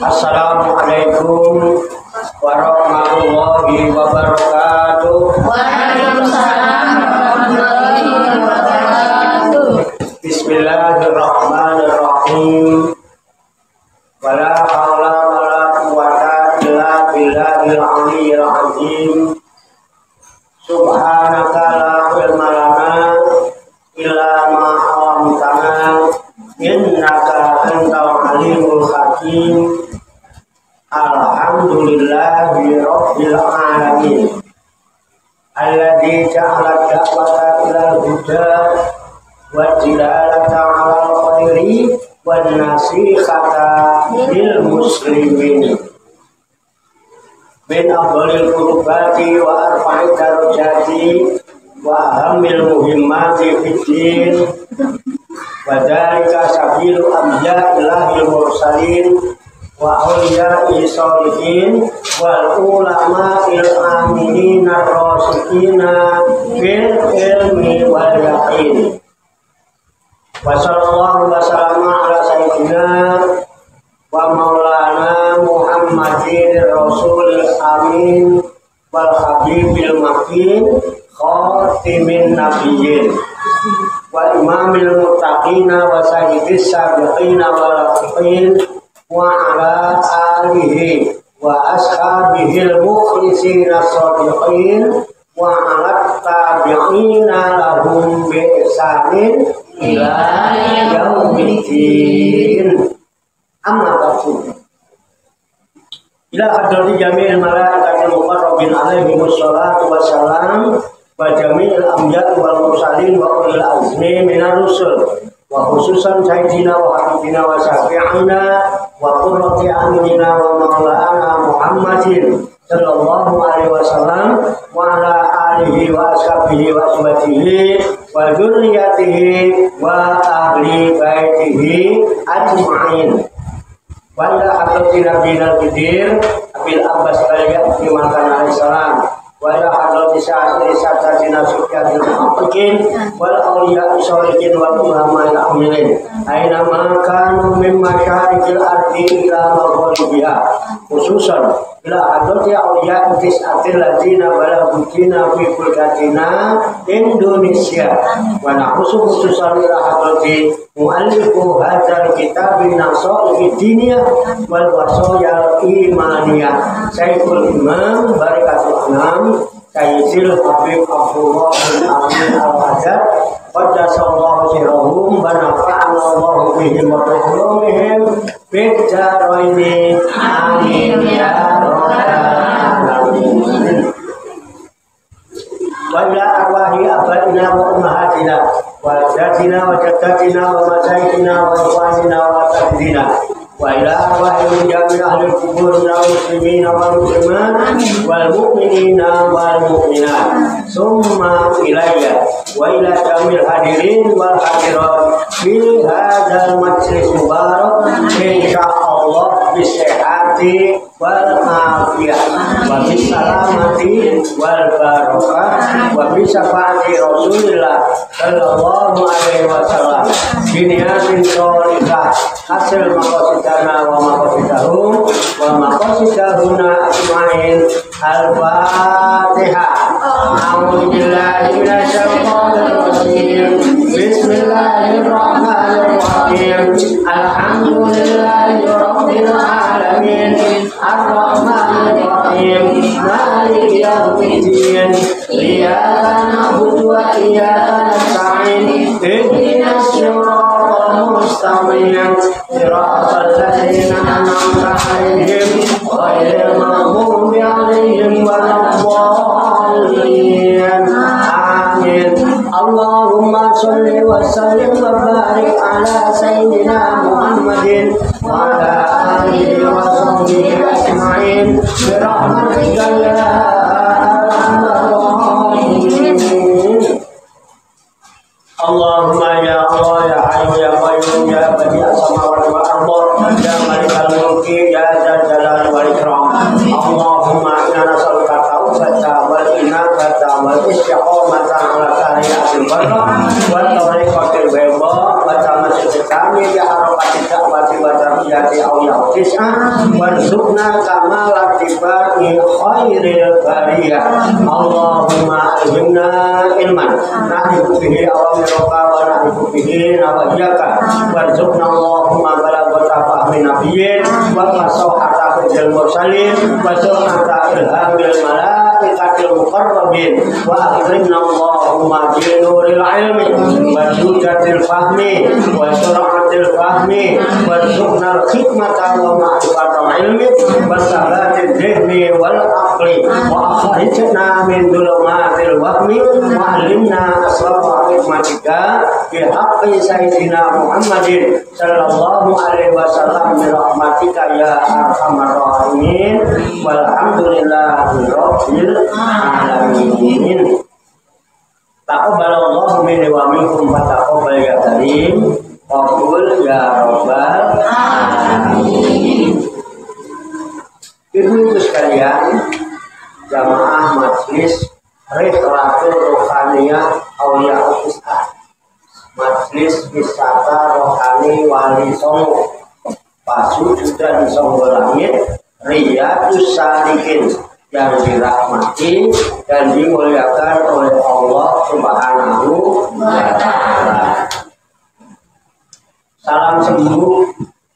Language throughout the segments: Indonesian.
Assalamualaikum warahmatullahi wabarakatuh. Waalaikumsalam warahmatullahi wabarakatuh. Bismillahirrahmanirrahim. Wala haula wala quwwata illa billahil aliyyil azim. Subhanaka la ilma lana illa ma 'allamtana innaka antal alimul hakim. Alhamdulillahi rabbil alamin. Alladzi ja'ala da'wata ilal huda wa dilalata 'alal khairi wan nasihata lil muslimin. Min afdhalil qurbati wa arfa'i darajati wa ahamil muhimmati fid din. Wa dzalika sabilu anbiya ilahil mursalin wa awliya'i sholihin wal ulama'il aminin ar-rasikina fil ilmi wal yaqin. Wa sallallahu wa sallama ala sayyidina wa maulana Muhammadin rasulil amin wal habibil makin khatimin nabiyyin wa imamil muttaqina wa sayyidis sabiqina wal latifin wa ala alihi wa ashabihil mukhlisina shadiqin wa ala tabi'ina lahum bi ihsanin ila yaumiddin. Amma ba'du. Ila hadrati jami'il malaikatil muqarrabin alaihi wassalatu wassalam wa jami'il anbiya'i wal mursalin wa ulil azmi minar rusul wa khususan sayyidina wa habibina wa syafi'ina wa qurrati a'yunina wa maulana Muhammadin sallallahu alaihi wasallam wa ala alihi wa ashabihi wa azwajihi wa dzurriyyatihi wa ahli baitihi ajma'in. Wa ila hadrati nabiyina al-qadir Abil Abbas alaihi salam wa ila hadrati sa'adatina sufyatil mu'taqiin wal awliya sholihin wal ulama'il amilin aina ma kanu min masyariqil ardi ila maghribiha khususan ila hadrati awliya tis'atil ladina balaghutina fi bulgatina Indonesia wa nahsu khususan ila hadrati mu'allifu hadzal kitabin nasaih diniyah wal wasayal imaniyah Sayyidul Imam Barakatul Anam Sayyidil Habib Abdullah bin Amin Al-Hajjaj qaddasallahu sirrahum wa nafa'ana Allahu bihim wa bi'ulumihim fid dharaini amin ya rabbal alamin. Wa ila arwahi abaina wa ummahatina wa jaddatina wa jaddatina wa masyayikhina wa ikhwanina wa asatidina wa ila arwahi min jami'i ahli kubur minal muslimina wal muslimat wal mu'minina wal mu'minat summa ilayya wa ila jamil hadirin wal hadirat fi hadzal majlis mubarak insyaallah bisihhati wal afiyah wa bisalamati wal barakah wa bisyafa'ati Rasulillah sallallahu alaihi wasallam biniyatin sholihah hasil maqasidana wa maqasidahum wa maqasidahuna ajma'in. Al-Fatihah. A'udzu billahi minasyaitonir rajim. Bismillahirrahmanirrahim. Alhamdulillahi rabbil alamin. Ar-Rahmanir Rahim. Maliki yaumiddin. Iyyaka na'budu wa iyyaka nasta'in. Ihdinas siratal mustaqim. Siratal ladzina an'amta 'alaihim ghairil maghdubi 'alaihim waladdallin. Amin. Allahumma sholli wa sallim wa barik ala sayyidina Muhammadin wa ala alihi wa sahbihi ajma'in bi rahmatika ya arhamar rahimin. Allahumma ya Allah ya Hayyu ya Qayyum ya Badi'as samawati wal ardh ya Malikal mulki ya Dzal Jalali wal Ikram. Allahumma inna nas'aluka taubatana wal inabata wal istiqamata ala shari'atil barrah wa tariqatil bayda wa tamassuka kami bi harakati da'wati wa sabiyati aw yautis'a warzuqna kamal atibari khairil bariyah. Allahumma alhimna ilman nahrifu bihi awamiraka wa nahrifu bihi nawajiyaka warzuqna Allahumma balagata fahmi nabiyyin wa fasahata fil mursalin wa sur'ata ilhamil malaikatil muqarrabin wa akrimna Allahumma bi nuril ilmi wa judatil fahmi wa sur'atil fahmi warzuqna al-hikmata wa ma'rifatal ilmi wa sabatid dhihni wal aqli wa akhrijna min dhulumatil wahmi wa alimna asrafa hikmatika bi haqqi sayyidina Muhammadin sallallahu alaihi wasallam bi rahmatika ya arhamar rahimin walhamdulillahi rabbil alamin. Taqabbalallahu minni wa minkum wa taqabbal ya karim. Qabul ya rabbal alamin. Ibu-ibu sekalian, jamaah majlis Rihlatul Rohaniyah Aulia Usah, majlis wisata rohani Wali Songo, Pasujudan Songo Langit, Riyadus Salihin yang dirahmati dan dimuliakan oleh Allah Subhanahu wa Ta'ala. Salam sembuh,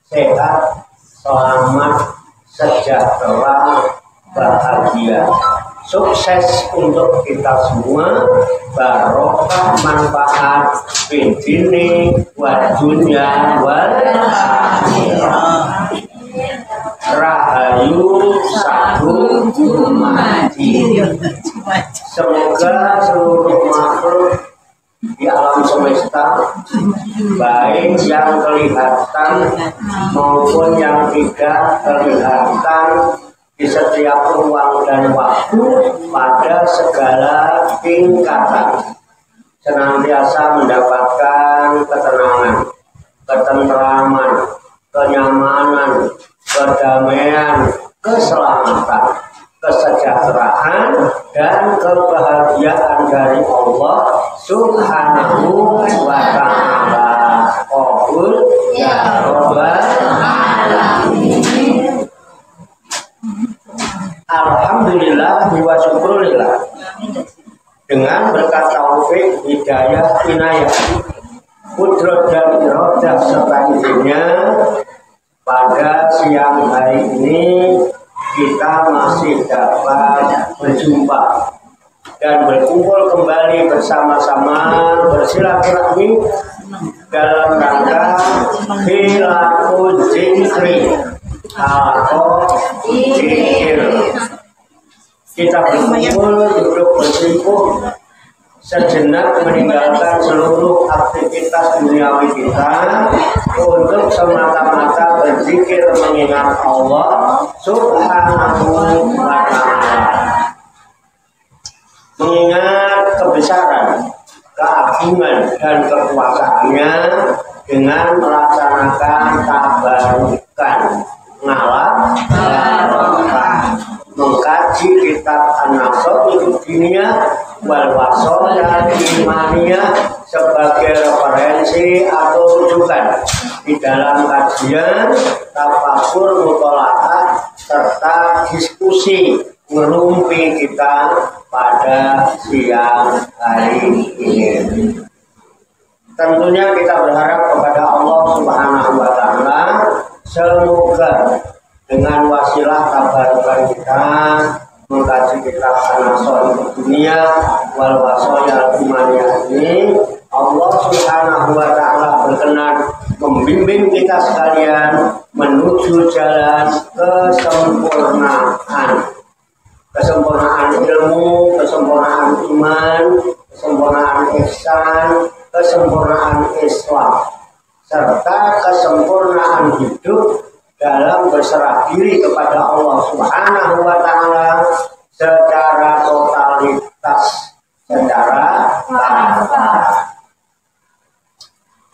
sehat, selamat, sejahtera, bahagia, sukses untuk kita semua, barokah manfaat fitini wa dunya wal akhirah. Rahayu sabu mati. Semoga seluruh makhluk di alam semesta, baik yang kelihatan maupun yang tidak kelihatan, di setiap ruang dan waktu, pada segala tingkatan, senantiasa mendapatkan ketenangan, ketentraman, kenyamanan, kedamaian, keselamatan, kesejahteraan, dan kebahagiaan dari Allah Subhanahu wa Ta'ala. Qabul ya rabbal alamin. Alhamdulillah wa syukurillah. Dengan berkat taufik, hidayah, inayah, kudrat dan iradah serta izinnya, pada siang hari ini kita masih dapat berjumpa dan berkumpul kembali bersama-sama bersilaturahmi dalam rangka Hilakul Zikri atau zikir. Kita berkumpul duduk bersimpuh sejenak, meninggalkan seluruh aktivitas duniawi kita untuk semata-mata berzikir mengingat Allah Subhanahu wa Ta'ala, mengingat kebesaran, keagungan dan kekuasaannya dengan melaksanakan tabarukan, ngalap barokah, mengkaji kitab An-Nasaihud Diniyah wal Wasoya Imaniyah sebagai referensi atau rujukan di dalam kajian, tafakur, mutolaah serta diskusi ngerumpi kita pada siang hari ini. Tentunya kita berharap kepada Allah Subhanahu wa Ta'ala, semoga dengan wasilah tabarukan kita mengkaji kitab An-Nasaihud Diniyah wal Wasoya Imaniyah ini, Allah Subhanahu wa Ta'ala berkenan membimbing kita sekalian menuju jalan kesempurnaan ilmu, kesempurnaan iman, kesempurnaan ihsan, kesempurnaan Islam, serta kesempurnaan hidup dalam berserah diri kepada Allah Subhanahu wa Ta'ala secara totalitas, secara total.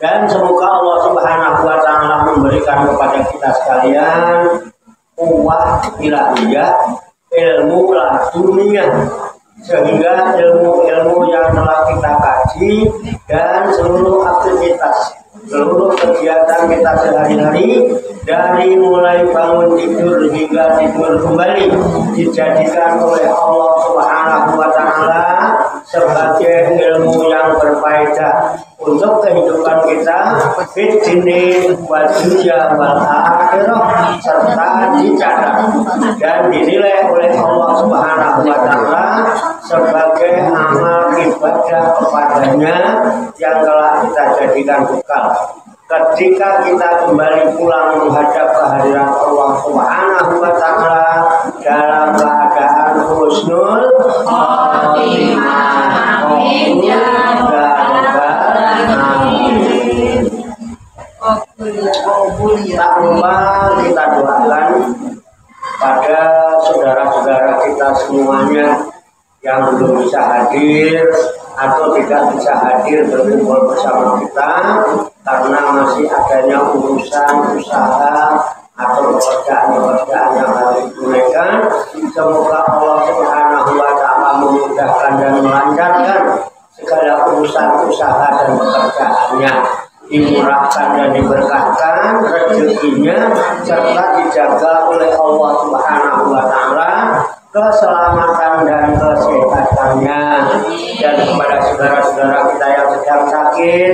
Dan semoga Allah Subhanahu wa Ta'ala memberikan kepada kita sekalian quwwah ilahiyah, ilmu laduniyah sehingga ilmu-ilmu yang telah kita kaji dan seluruh aktivitas, seluruh kegiatan kita sehari-hari dari mulai bangun tidur hingga tidur kembali dijadikan oleh Allah Subhanahu wa Ta'ala sebagai ilmu yang berfaedah untuk kehidupan kita fid dini wal dunya wal akhirah, serta dicatat dan dinilai oleh Allah Subhanahu wa Ta'ala sebagai amal ibadah kepadanya yang telah kita jadikan bekal ketika kita kembali pulang menghadap kehadiran Allah Subhanahu wa Ta'ala dalam keadaan husnul khotimah. Amin ya rabbal alamin. Tak lupa kita doakan pada saudara-saudara kita semuanya yang belum bisa hadir atau tidak bisa hadir berkumpul bersama kita karena masih adanya urusan usaha atau pekerjaan-pekerjaan yang harus ditunaikan. Semoga Allah Subhanahu wa Ta'ala memudahkan dan melancarkan segala urusan usaha dan pekerjaannya, dimurahkan dan diberkahkan rezekinya, serta dijaga oleh Allah Subhanahu wa Ta'ala keselamatan dan kesehatannya. Dan kepada saudara-saudara kita yang sedang sakit,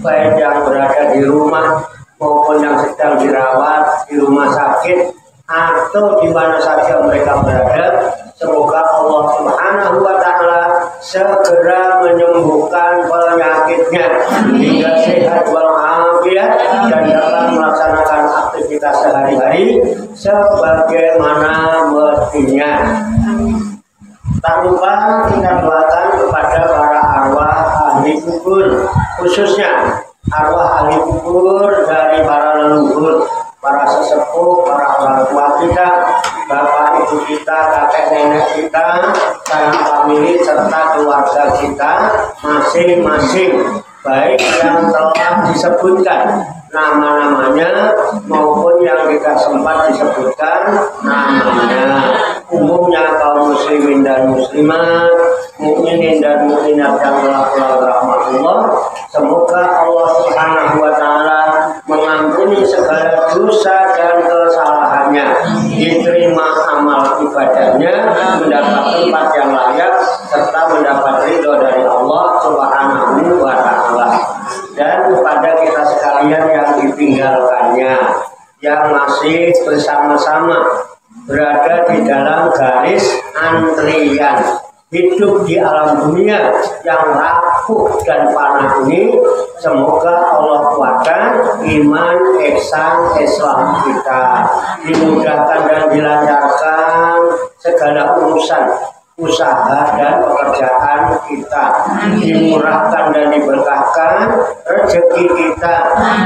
baik yang berada di rumah maupun yang sedang dirawat di rumah sakit atau di mana saja mereka berada, semoga Allah Subhanahu wa Ta'ala segera menyembuhkan penyakitnya hingga sehat walafiat dan dapat melaksanakan aktivitas sehari-hari sebagaimana mestinya. Tak lupa kita doakan kepada para arwah ahli kubur, khususnya arwah ahli kubur dari para leluhur, para sesepuh, para orang tua kita, bapak ibu kita, kakek nenek kita, sanak famili serta keluarga kita masing-masing, baik yang telah disebutkan nama-namanya maupun yang tidak sempat disebutkan namanya. Umumnya kaum muslimin dan muslimat, mukminin dan mukminat yang telah rahmatullah, semoga Allah Subhanahu wa Ta'ala mengampuni segala dosa dan kesalahannya, diterima amal ibadahnya, mendapat tempat yang layak serta mendapat ridho dari Allah Subhanahu wa Ta'ala. Dan kepada kita sekalian yang ditinggalkannya, yang masih bersama-sama berada di dalam garis antrian hidup di alam dunia yang rapuh dan panah ini, semoga Allah kuatkan iman, ihsan, Islam kita, dimudahkan dan dilancarkan segala urusan usaha dan pekerjaan kita, dimurahkan dan diberkahkan rezeki kita,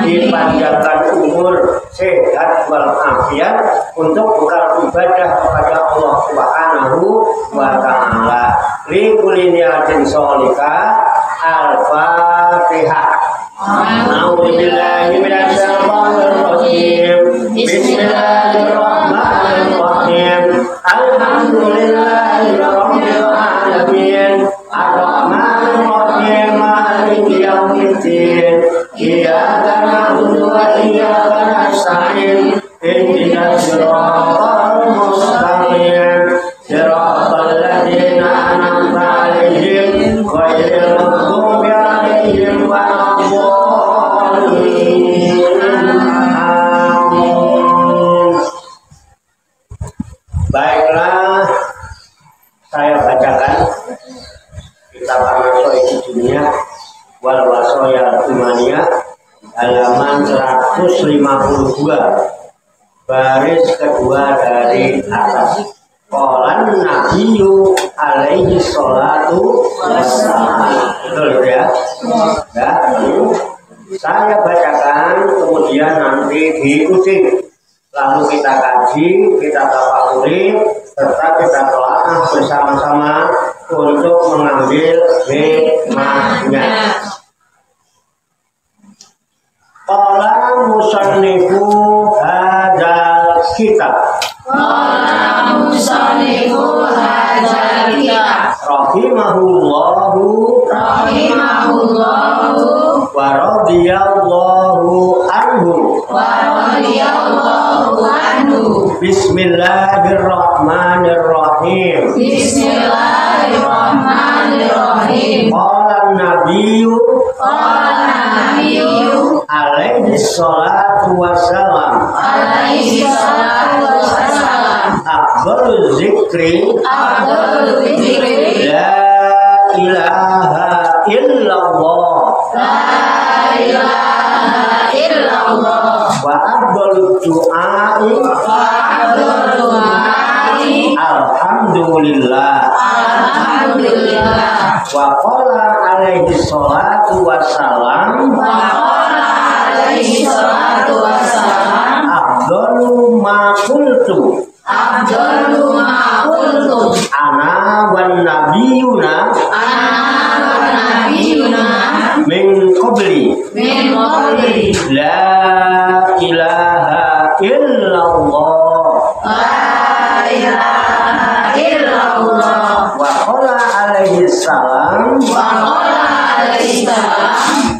dipanjangkan umur, sehat walafiat untuk bekal ibadah kepada Allah Subhanahu wa Ta'ala. Li kulli niyatin sholika. Al-Fatihah. A'udzubillahi minasyaitonir rajim. Bismillahirrahmanirrahim. Alhamdulillahi rabbil alamin. Ar-Rahmanir Rahim. Maliki yaumiddin. Iyyaka na'budu wa iyyaka nasta'in. Ihdinas siratal mustaqim. Siratal ladzina an'amta 'alaihim ghairil maghdubi 'alaihim waladdallin. Amin. Baiklah, saya bacakan kitab Al-Waso'i Dunia wal Waso'il Imaniyah halaman 152 baris kedua dari atas. Qalan Nabiyyu alaihi sholatu wassalam. Betul ya? Ya. Saya bacakan, kemudian nanti diikuti. Lalu kita kaji, kita tafakuri, serta kita telaah bersama-sama untuk mengambil hikmahnya. Qala musannifu hadzal kitab. Qala musannifu hadzal rahimahullahu wa radhiyallahu anhu. Bismillahirrahmanirrahim. Qala nabiyyu alaihi salatu wassalam. Afdhalul zikri la ilaha illallah wa afdhalud du'ai alhamdulillah. Wa qala alaihi salatu wassalam afdalu ma qultu ana wan nabiyuna min qabli la ilaha illallah wa qala alaihi salam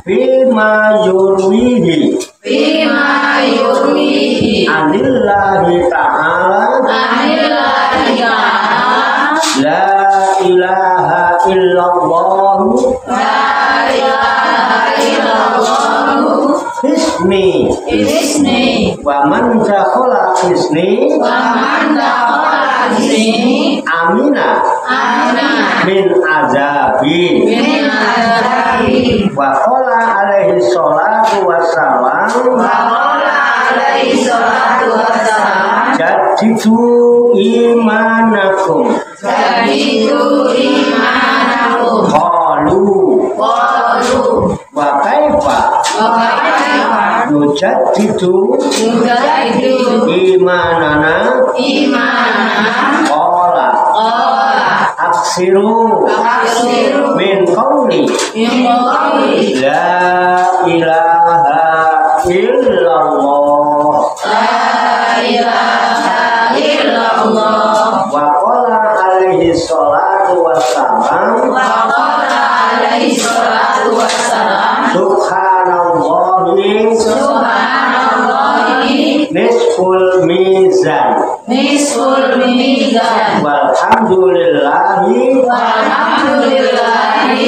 bima yurwihi anillahi ta'ala la ilaha illallah hisni wa man dakhala hisni amina min azabi. Wa qala alaihi salatu wassalam jadidu imanakum qalu wa kaifa nujaddidu imanana qala aksiru min qawli la ilaha illallah wa qala alaihi salatu wassalam subhanallahi nisful mizan walhamdulillahi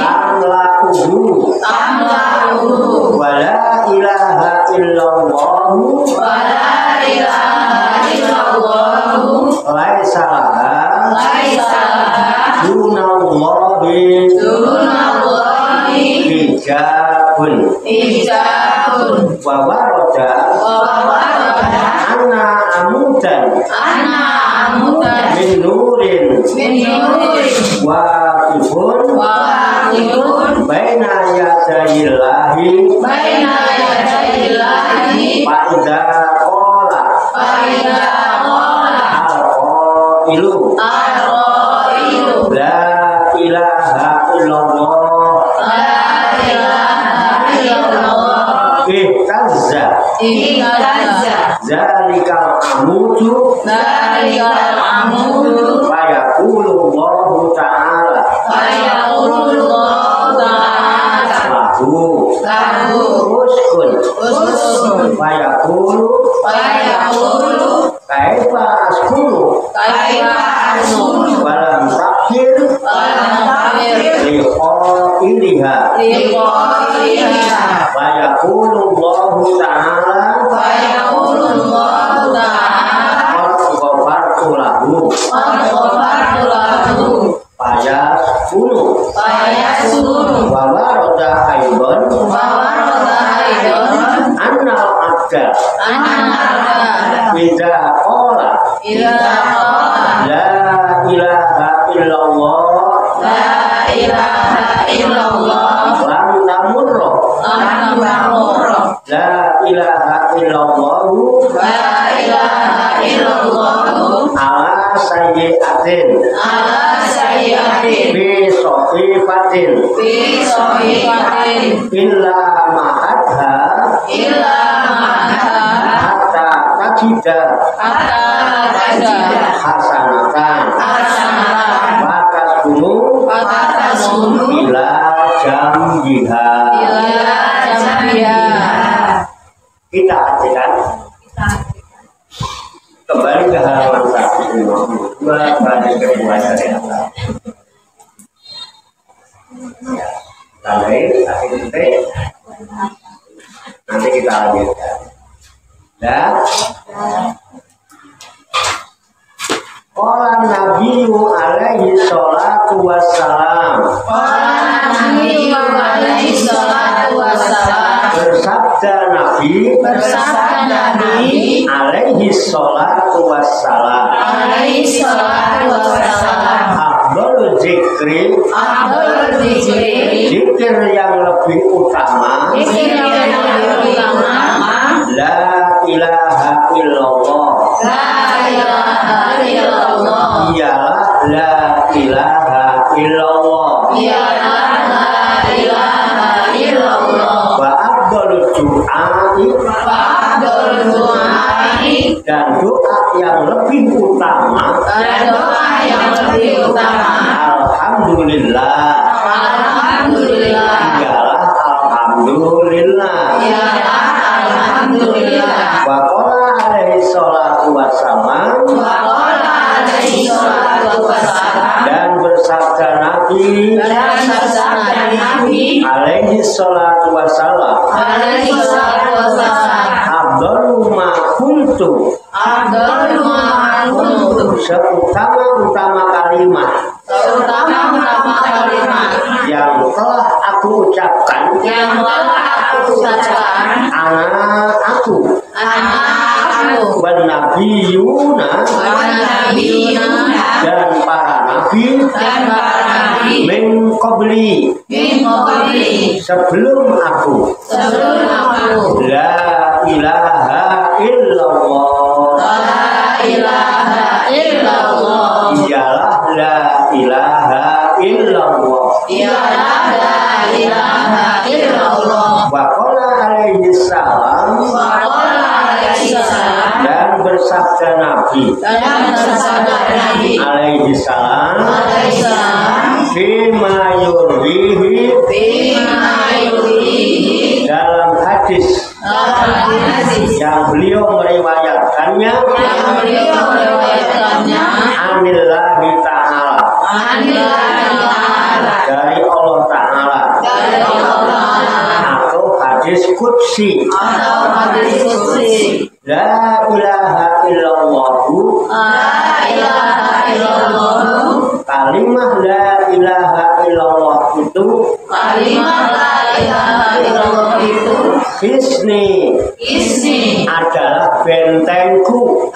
tamla'uhu wa la ilaha illallah laisa laha dunallahi hijabun wa warada anna amudan min nurin waqifun baina yadayillahi fa idza qala al-qailu la ilaha illallah ihtazza zalikal amudu wa yaqulu Allahu ta'ala lahu uskun wa yaqulu kaifa askunu walam takhir liqailiha wa yaqulu Allahu ta'ala Fayasunu wa warada aidon annal abda idza qala la ilaha illallah lam tamurra la ilaha illallah ala sayyi'atin bi sohifatin illa mahadha hatta tajida hasanatan wa fataskunu ila jambiha. Kita artikan kembali ke halaman 152 baris kedua dari atas. Tandai akhir titik. Nanti kita lanjutkan. Dan Qala Nabi alaihi salatu wassalam. Bersabda Nabi alaihi salatu wassalam. Afdhalul zikri, zikir yang lebih utama, la ilaha illallah. Iyalah la ilaha illallah. Wa afdhalul du'ai, dan doa yang lebih utama, alhamdulillah. Iyalah alhamdulillah. Wa qala alaihi salatu wassalam, dan bersabda Nabi alaihi salatu wassalam, afdalu ma kuntu, seutama-utama kalimat yang telah aku ucapkan, anak aku wan nabiyuna, dan para nabi, min qabli, sebelum aku, la ilaha illallah. Iyalah la ilaha illallah. Wa qala alaihi salam, dan bersabda Nabi alaihi salam, fima yurwihi, dalam hadis yang beliau meriwayatkannya, anillahi ta'ala, dari Allah Ta'ala, atau hadis qudsi, la ilaha illallahu, kalimah la ilaha illallah itu, Isni adalah bentengku.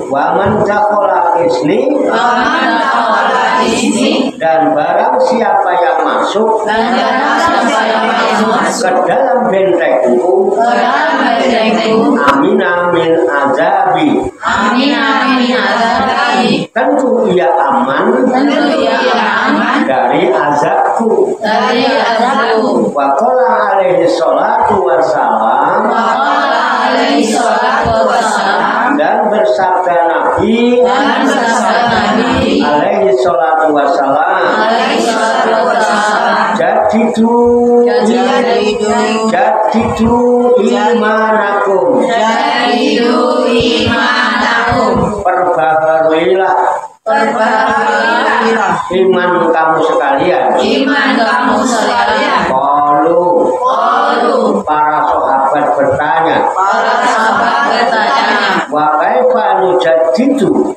Wa man dakhala isni, dan barang siapa yang masuk ke dalam bentengku, amina min azabi, tentu ia aman dari azabku. Wa qala alaihi salatu wassalam, dan bersabda Nabi alaihi salatu wassalam, jadidu imanakum, perbaharuilah iman kamu sekalian. Qalu, para sahabat bertanya, wa kaifa nujaddidu,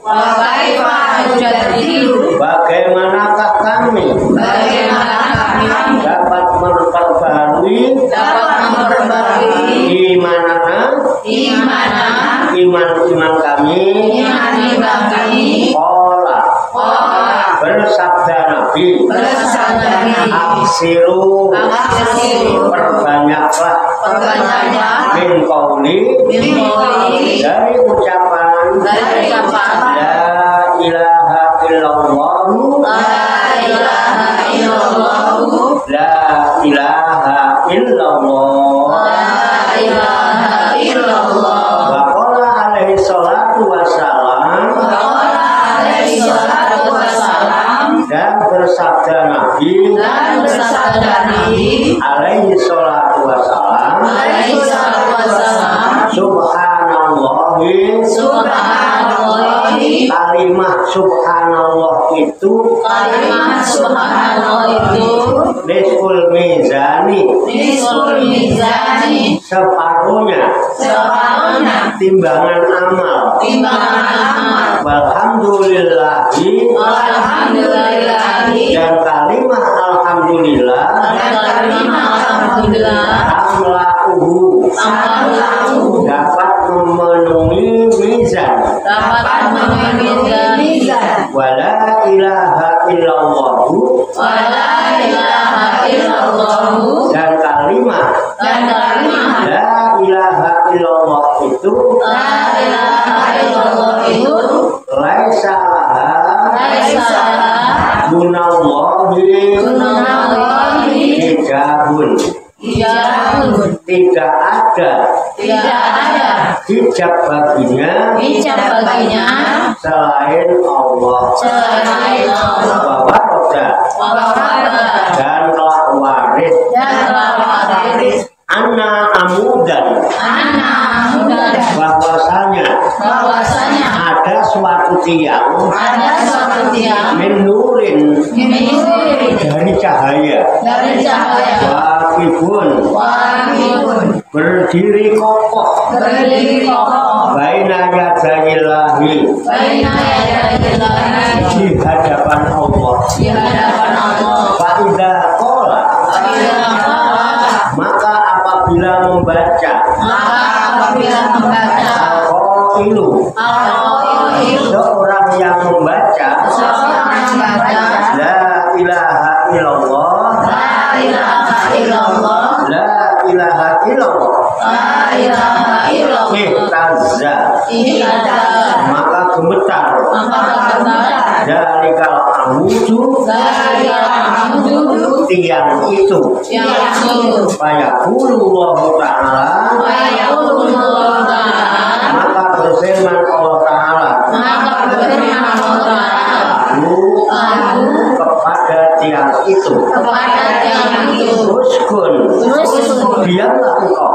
bagaimanakah kami dapat memperbaharui iman kami. Bersabda Nabi, aksiru, perbanyaklah, min qauli, dari ucapan, la ilaha illallah, la ilaha illallah. Wa qala alaihi salatu wassalam, kalimat subhanallah itu nisful mizani separuhnya timbangan amal walhamdulillahi dan kalimat alhamdulillah amla'uhu dapat memenuhi mizan wala ilaha illallahu dan kalimat la ilaha illallah itu laisa laha gunallahi hijabun tidak ada hijab baginya selain Allah dan telah waris anna amudan bahwasanya ada suatu tiang menurin dari cahaya wakifun berdiri kokoh baina yadayillahi di hadapan Allah fa idza qala maka apabila membaca al-qailu seorang yang membaca la ilaha illallah la ilaha illallah ihtazza maka gemetar dalikal amudu tiang itu fayaqulullahu ta'ala maka berfirman Allah Ta'ala kepada tiang itu uskun diamlah engkau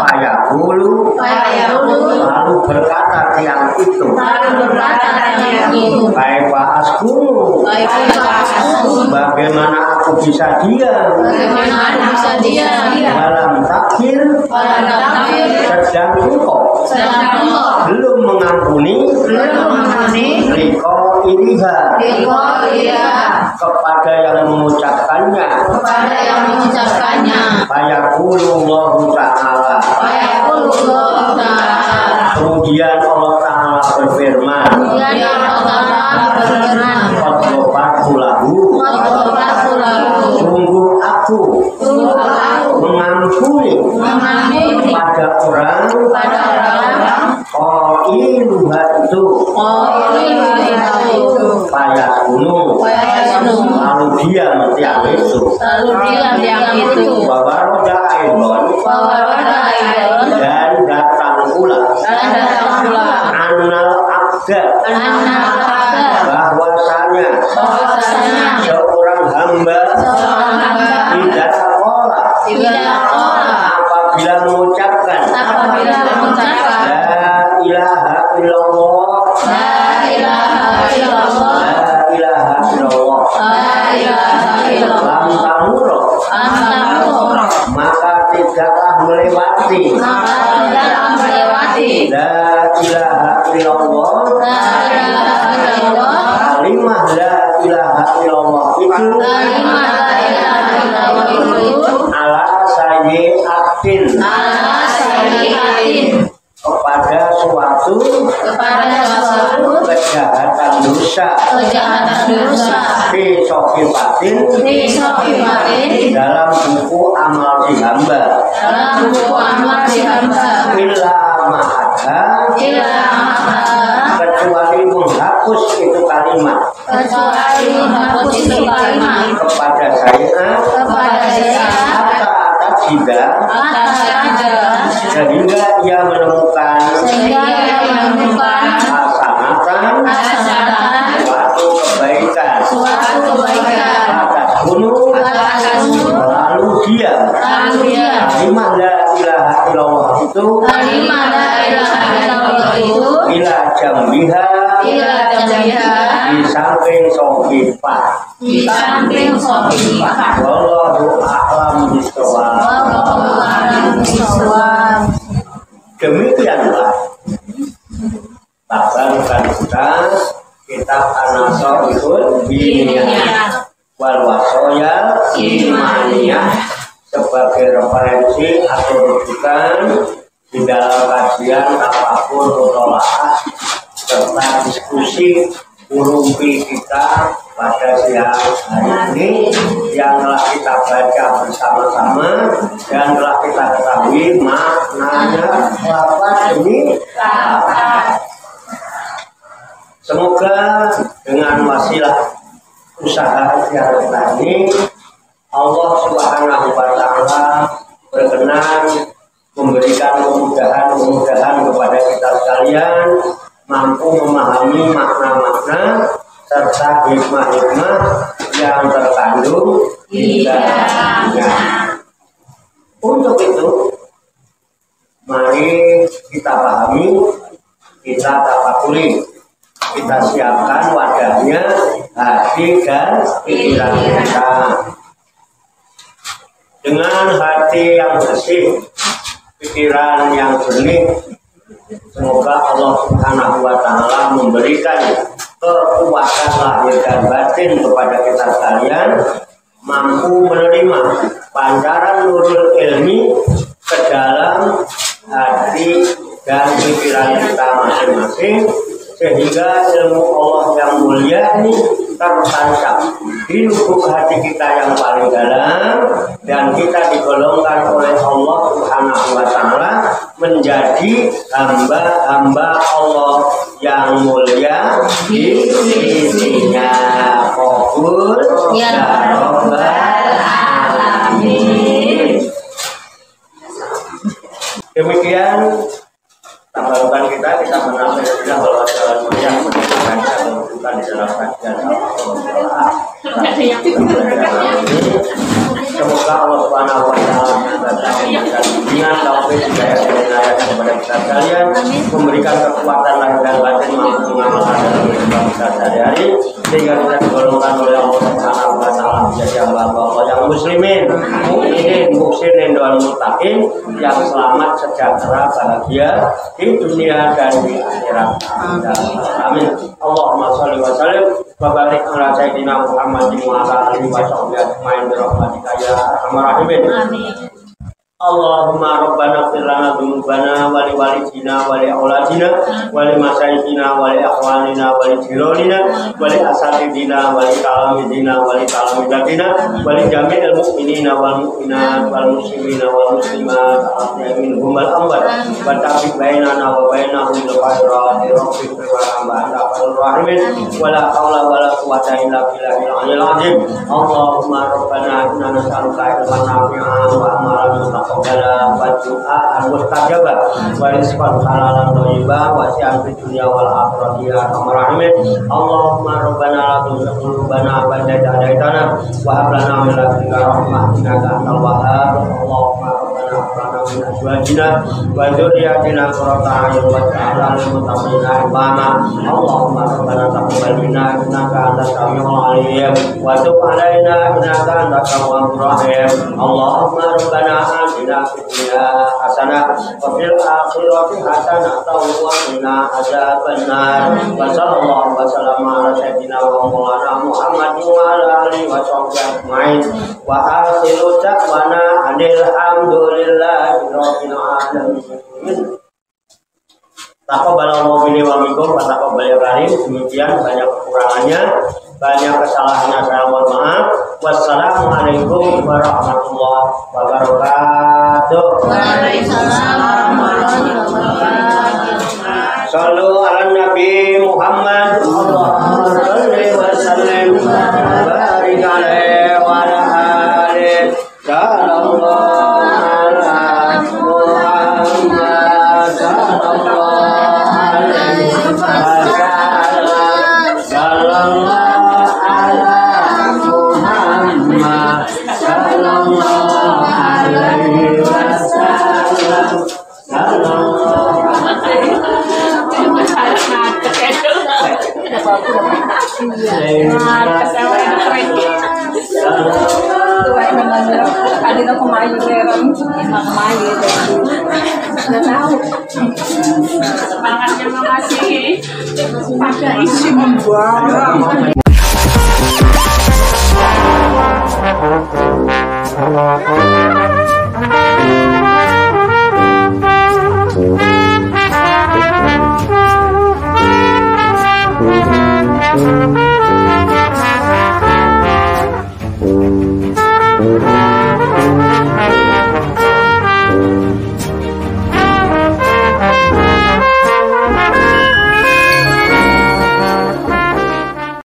fayaqulu lalu berkata tiang itu kaifa askunu bagaimana aku bisa diam dalam takdir sedang engkau belum mengampuni riko iliha kepada yang mengucapkannya fayaqulullahu ta'ala kemudian Allah Ta'ala berfirman sungguh aku mengampuni pada orang qailuha itu fayaqulu lalu diam tiang itu bahwa roda aidon dan datang pula anal abda bahwasanya seorang hamba tidak kola apabila mengucapkan la ilaha illallah lam tamuro maka tidaklah melewati la ilaha illallah kalimah la ilaha illallah itu ala sayyi'atin kepada suatu kejahatan dosa fi sofifatin dalam buku amal si hamba illa ma'adha kecuali menghapus itu kalimat kepada saya atas jida sehingga ia menemukan hasanatan suatu kebaikan atas gunung lalu dia kalimat la ilaha illallah itu ila jambiha Di samping Sohifah. Wallahu a'lam bishawab. Demikianlah tabarkan kitab An-Nasaihul Diniyah wal Wasoyal Imaniyah sebagai referensi atau rujukan di dalam kajian apapun mutolaah serta diskusi urumpi kita pada siang hari ini yang telah kita baca bersama-sama dan telah kita ketahui maknanya lafaz demi lafaz. Semoga dengan wasilah usaha yang tadi Allah Subhanahu wa Ta'ala berkenan memberikan kemudahan kepada kita sekalian mampu memahami makna-makna serta hikmah-hikmah yang terkandung di dalamnya. Untuk itu, mari kita pahami, kita tafakuri, kita siapkan wadahnya, hati dan pikiran kita. Dengan hati yang bersih, pikiran yang jernih, semoga Allah Subhanahu wa Ta'ala memberikan kekuatan lahir dan batin kepada kita sekalian, mampu menerima pancaran nurul ilmi ke dalam hati dan pikiran kita masing-masing, sehingga ilmu Allah yang mulia ini tertancap di lubuk hati kita yang paling dalam, dan kita digolongkan oleh Allah Subhanahu wa Ta'ala menjadi hamba-hamba Allah yang mulia di sisinya. Qabul ya Rabbal Alamin. Demikian tabarukan kita menafsirkan bahwa jalan yang menentukan bukan di dalam kajian semoga Allah Subhanahu wa Ta'ala memberikan bimbingan taufik hidayah dan inayah kepada kita sekalian, memberikan kekuatan lahir dan batin mampu mengamalkan dalam kehidupan kita sehari-hari, sehingga kita digolongkan oleh Allah Subhanahu wa Ta'ala menjadi hamba Allah yang muslimin, mukminin, muhsinin dan muttaqin yang selamat, sejahtera, bahagia di dunia dan di akhirat. Amin. Allahumma sholli wa sallim wa barik ala sayyidina Muhammadin wa ala alihi wa sahbihi ajmain bi rahmatika ya arhamar rahimin. Amin. Allahumma rabbana ighfir lana dzunubana wa li walidina wa li auladina wa li masyayikhina wa li akhwanina wa li jiranina wa li asatidina wa li talamidina wa li talamidatina wa li jami'il mu'minina wal mu'minat wal muslimina wal muslimat al-ahya'i minhum wal amwat wa tabi bainana wa bainahum bil khairati rabbik wa anta arhamur rahimin wa la haula wa la quwwata illa billahil aliyyil azim. Allahumma rabbana inna nas'aluka ilman nafi'an wa amalan mustaqbala wa du'aan mustajabah wa rizqan halalan thayyibah wa syi'an fid dunya wal akhirati ya arhamar rahimin. Allahumma rabbana la tuzigh qulubana ba'da idh hadaytana wa hab lana min ladunka rahmah innaka antal wahhab. Allahumma rabbana hab lana min azwajina wa dzurriyyatina qurrata a'yun waj'alna lil muttaqina imama. Allahumma rabbana taqabbal minna innaka antas samiul alim wa tub 'alaina innaka antat tawwabur rahim. Allahumma rabbana atina fid dunya hasanah wa fil akhirati hasanah wa qina adzabannar. Wa sallallahu wa sallama ala sayyidina wa maulana Muhammadin wa ala alihi wa sahbihi ajmain. Wa akhiru da'wana alhamdulillahi rabbil alamin. Taqabbalallahu minni wa minkum wa taqabbal karim. Demikian, banyak kekurangannya, banyak kesalahannya, saya mohon maaf. Wassalamualaikum warahmatullahi wabarakatuh. Waalaikumsalam warahmatullahi wabarakatuh. Sallu ala Nabi Muhammad. Allahumma shalli wa sallim wa barik alaihi wa ala alihi. Sallallahu ala Muhammad. Sallallahu Sallallahu Kadang kemayu beran, kemayu. Nggak tahu. Semangatnya masih pada isi membuang.